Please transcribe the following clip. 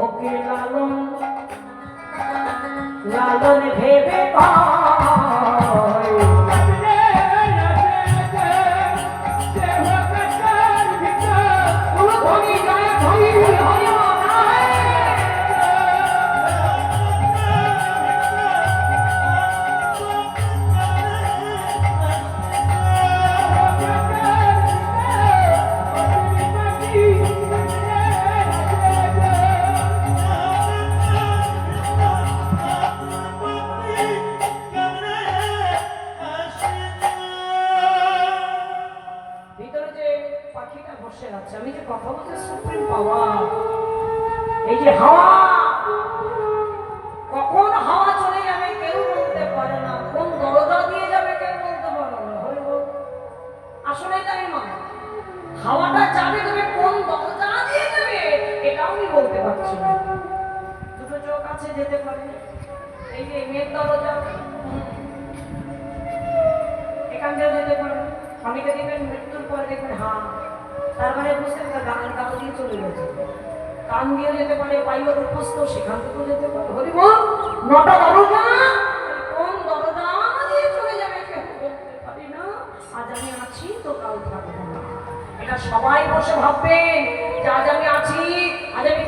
ওকে লালন লালন ভেবে কয় আমি যে কথা বলতে সুপ্রিম পাওয়ার এই যে হাওয়া কখন হাওয়া চলে যাবে কেউ বলতে পারে না, কোন দরজা দিয়ে যাবে কেউ বলতে পারে না। আসলে তাই না, হাওয়াটা যাবে তবে কোন দরজা দিয়ে যাবে এটাও আমি বলতে পারছি না। দুটো চোখ আছে যেতে পারে, এই যে মেয়ের দরজা এখান দিয়ে যেতে পারে, অনেকে দেখবেন মৃত্যুর পরে দেখবেন হ্যাঁ তার মানে বুঝতে পারে গানের কাল দিয়ে চলে গেছে, কান দিয়ে যেতে পারে, পাইও উপস্থ সেখান থেকেও যেতে পারে। হরি বল, নটা দরজা কোন দরজা দিয়ে চলে যাবে কেউ বলতে পারি না। আজ আমি আছি তো কাল থাকবো না, এটা সবাই বসে ভাববেন যে আজ আমি আছি